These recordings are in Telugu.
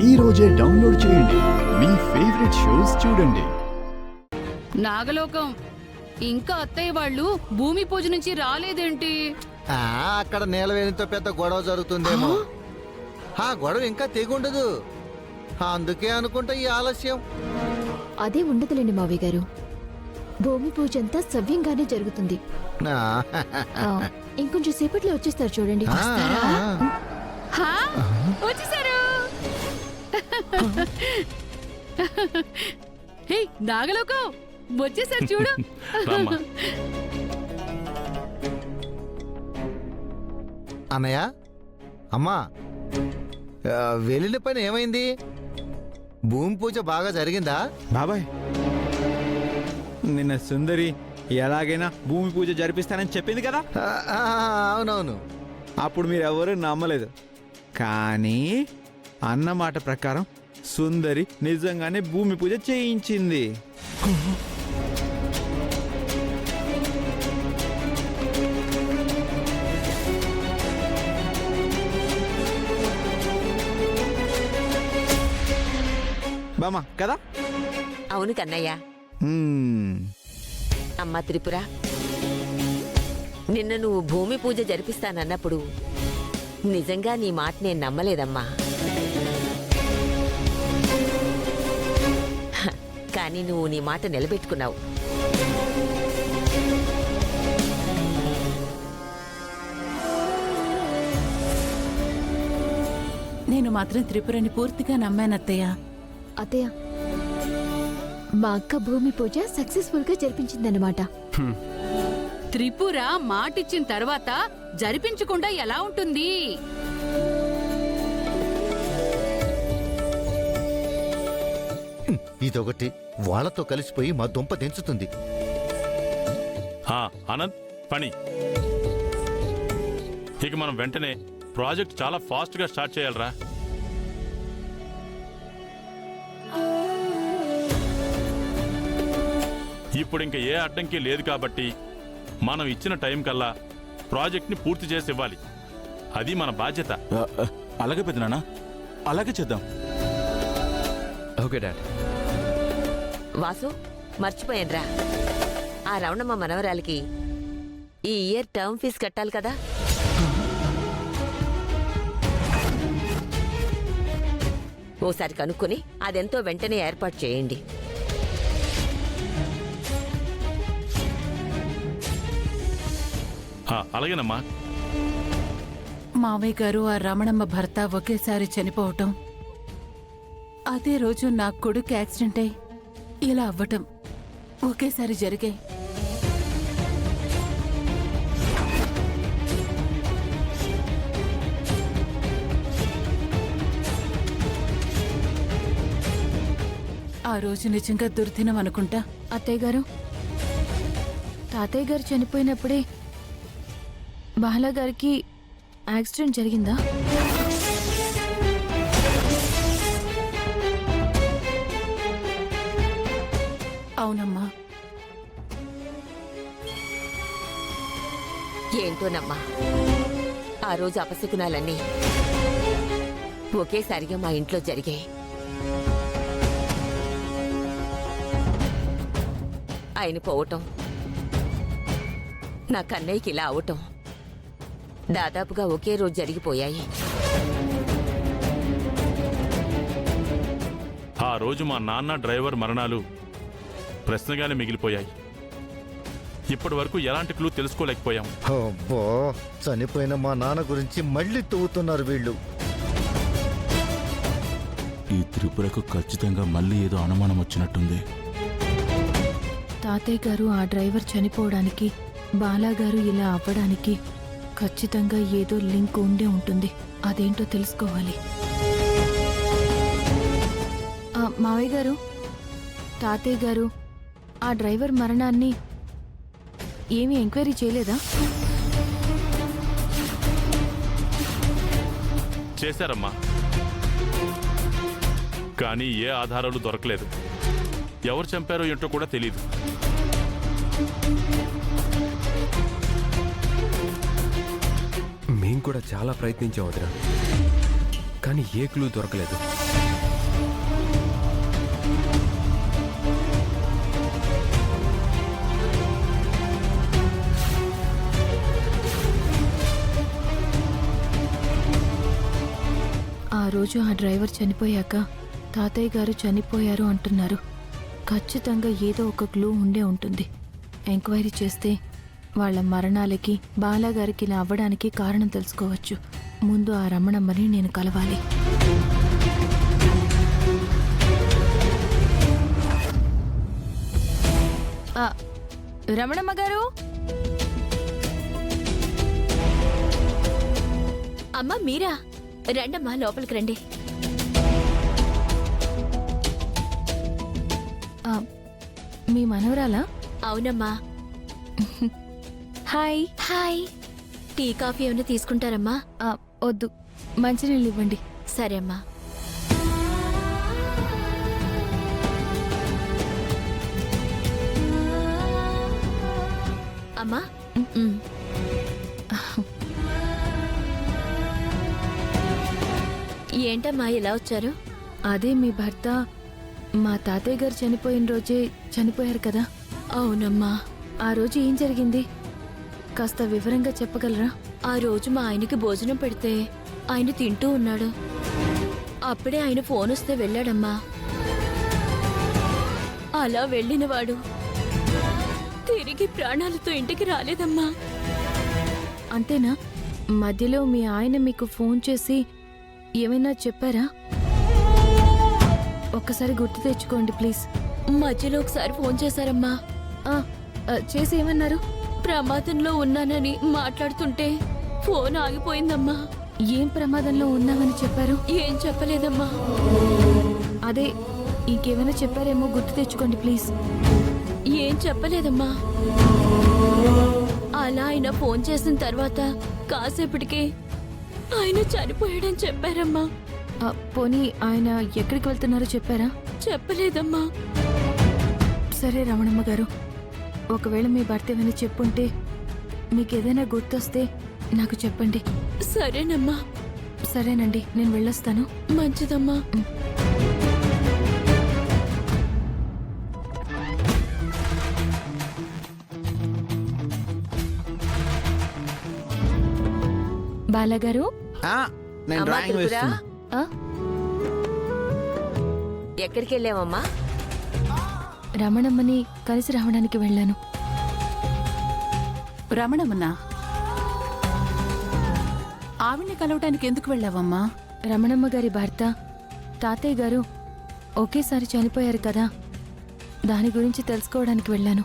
ఈ రోజే డౌన్లోడ్ చేయండి. మీ ఫేవరెట్ షోస్ చూడండి. నాగలోకం ఇంకా అత్తయ్య వాళ్ళు భూమి పూజ నుంచి రాలేదేంటి? అక్కడ నీలవేణితో పెద్ద గొడవ జరుగుతుందేమో. గొడవ ఇంకా తెగుండదు, అందుకే అనుకుంటా ఈ ఆలస్యం. అదే ఉండదులేండి మావయ్య గారు, భూమి పూజ అంతా సవ్యంగానే జరుగుతుంది. ఇంకొంచెం సేపట్లో వచ్చేస్తారు చూడండి. హా, వచ్చేసారు. హే నాగలోకం వచ్చేసారు చూడు. అన్నయ్య, అమ్మా, వెళ్ళిన పని ఏమైంది? భూమి పూజ బాగా జరిగిందా? బాబాయ్, నిన్న సుందరి ఎలాగైనా భూమి పూజ జరిపిస్తానని చెప్పింది కదా. అవునవును. అప్పుడు మీరు ఎవరు నమ్మలేదు, కానీ అన్నమాట ప్రకారం సుందరి నిజంగానే భూమి పూజ చేయించింది. బామా కదా? అవును కన్నయ్య. అమ్మా త్రిపుర, నిన్న నువ్వు భూమి పూజ జరిపిస్తానన్నప్పుడు నిజంగా నీ మాట నేను నమ్మలేదమ్మా. కానీ నువ్వు నీ మాట నిలబెట్టుకున్నావు. నేను మాత్రం త్రిపురని పూర్తిగా నమ్మానత్తయ్య. అత్తయ్య, మా అక్క భూమి పూజ సక్సెస్ఫుల్ గా జరిపించిందన్నమాట. త్రిపుర మాటిచ్చిన తర్వాత జరిపించకుండా ఎలా ఉంటుంది? ఇదొకటి వాళ్ళతో కలిసిపోయి మా దుంప దించుతుంది. అనంత్, పని ఇక మనం వెంటనే ప్రాజెక్ట్ చాలా ఫాస్ట్ గా స్టార్ట్ చేయాలరా. ఇప్పుడు ఇంకా ఏ అడ్డంకి లేదు కాబట్టి మనం ఇచ్చిన టైం కల్లా ప్రాజెక్ట్ ని పూర్తి చేసి ఇవ్వాలి. అది మన బాధ్యత. అలాగే పెద్దనాన్న, అలాగే చేద్దాం. Okay dad. వాసు, మర్చిపోయానురా, ఆ రవణమ్మ మనవరాలికి ఈ ఇయర్ టర్మ్ ఫీజు కట్టాలి కదా. ఓసారి కనుక్కొని అదెంతో వెంటనే ఏర్పాటు చేయండి. అలాగేనమ్మా. మావయ్య గారు ఆ రమణమ్మ భర్త ఒకేసారి చనిపోవటం, అదే రోజు నా కొడుకు యాక్సిడెంట్ అయి ఇలా అవ్వటం ఒకేసారి జరిగాయి. ఆ రోజు నిజంగా దుర్దినం అనుకుంటా. అత్తయ్య గారు, తాతయ్య గారు చనిపోయినప్పుడే బాలా గారికి యాక్సిడెంట్ జరిగిందా? అవునమ్మా. ఏంటోనమ్మా, ఆ రోజు అపశకునాలన్నీ ఒకేసారిగా మా ఇంట్లో జరిగాయి. ఆయన పోవటం, నా కన్నయ్యకి ఇలా అవటం దాదాపుగా ఒకే రోజు జరిగిపోయాయి. ఆ రోజు మా నాన్న డ్రైవర్ మరణాలు ప్రశ్నగానే మిగిలిపోయాయి. ఇప్పటి వరకు ఎలాంటి క్లూ తెలుసుకోలేకపోయాం. అబ్బో, చనిపోయిన మా నాన్న గురించి మళ్ళీ తవ్వుతున్నారు వీళ్ళు. ఈ త్రిపురకు ఖచ్చితంగా మళ్ళీ ఏదో అనుమానం వచ్చినట్టుంది. తాతయ్య గారు ఆ డ్రైవర్ చనిపోవడానికి, బాలాగారు ఇలా అవ్వడానికి ఖచ్చితంగా ఏదో లింక్ ఉండే ఉంటుంది. అదేంటో తెలుసుకోవాలి. మావయ్య గారు, తాతయ్య గారు ఆ డ్రైవర్ మరణాన్ని ఏమీ ఎంక్వైరీ చేయలేదా? చేశారమ్మా, కానీ ఏ ఆధారాలు దొరకలేదు. ఎవరు చంపారో ఏంటో కూడా తెలీదు. మేము కూడా చాలా ప్రయత్నించాం వదిన, కానీ ఏ క్లూ దొరకలేదు. ఆ రోజు ఆ డ్రైవర్ చనిపోయాక తాతయ్య గారు చనిపోయారు అంటున్నారు. ఖచ్చితంగా ఏదో ఒక క్లూ ఉండే ఉంటుంది. ఎంక్వైరీ చేస్తే వాళ్ళ మరణాలకి బాలాగారికి ఇలా అవ్వడానికి కారణం తెలుసుకోవచ్చు. ముందు ఆ రమణమ్మని నేను కలవాలి. రమణమ్మ గారు, అమ్మా మీరా? రండమ్మా లోపలికి రండి. మీ మనవరాలా? అవునమ్మా. హాయ్. హాయ్. టీ కాఫీ ఏమైనా తీసుకుంటారమ్మా? వద్దు, మంచినీళ్ళు ఇవ్వండి. సరే అమ్మా. అమ్మా ఏంటమ్మా ఇలా వచ్చారు? అదే మీ భర్త మా తాతయ్య గారు చనిపోయిన రోజే చనిపోయారు కదా. అవునమ్మా. ఆ రోజు ఏం జరిగింది కాస్త వివరంగా చెప్పగలరా? ఆ రోజు మా ఆయనకి భోజనం పెడితే ఆయన తింటూ ఉన్నాడు. అప్పుడే ఆయన ఫోన్ వస్తే వెళ్ళాడమ్మా. అలా వెళ్ళినవాడు తిరిగి ప్రాణాలతో ఇంటికి రాలేదమ్మా. అంతేనా? మధ్యలో మీ ఆయన మీకు ఫోన్ చేసి ఏమైనా చెప్పారా? ఒక్కసారి గుర్తు తెచ్చుకోండి ప్లీజ్. మధ్యలో ఒకసారి ఫోన్ చేశారమ్మా. చేసి ఏమన్నారు? ప్రమాదంలో ఉన్నానని మాట్లాడుతుంటే ఫోన్ ఆగిపోయిందమ్మా. ఏం ప్రమాదంలో ఉన్నామని చెప్పారు? ఏం చెప్పలేదమ్మా. అదే ఇంకేమైనా చెప్పారేమో గుర్తు తెచ్చుకోండి ప్లీజ్. ఏం చెప్పలేదమ్మా. అలా ఆయన ఫోన్ చేసిన తర్వాత కాసేపటికే ఆయన చనిపోయాడని చెప్పారమ్మా. పోనీ ఆయన ఎక్కడికి వెళ్తున్నారో చెప్పారా? చెప్పలేదమ్మా. సరే రమణమ్మ గారు, ఒకవేళ మీ భర్త ఏమైనా చెప్పుంటే మీకేదైనా గుర్తొస్తే నాకు చెప్పండి. సరేనమ్మా. సరేనండి, నేను వెళ్ళొస్తాను. మంచిదమ్మా. బాలగారు, నేను అమ్మా డ్రాయింగ్ త్రిపుర, వేస్తున్నా. ఎక్కడికి వెళ్ళావమ్మా? రమణమ్మని కలిసి రావడానికి వెళ్ళాను. రమణమ్మన్నా, ఆవిడ్ని కలవటానికి ఎందుకు వెళ్ళావమ్మా? రమణమ్మ గారి భర్త తాతయ్య గారు ఒకేసారి చనిపోయారు కదా, దాని గురించి తెలుసుకోవడానికి వెళ్ళాను.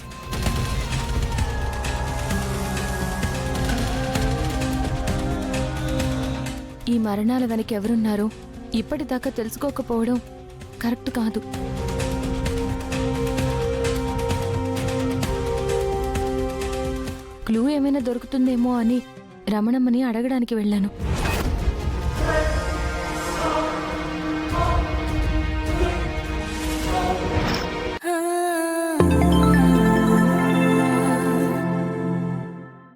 ఈ మరణాల వెనక ఎవరున్నారో ఇప్పటిదాకా తెలుసుకోకపోవడం కరెక్ట్ కాదు. క్లూ ఏమైనా దొరుకుతుందేమో అని రమణమ్మని అడగడానికి వెళ్ళాను.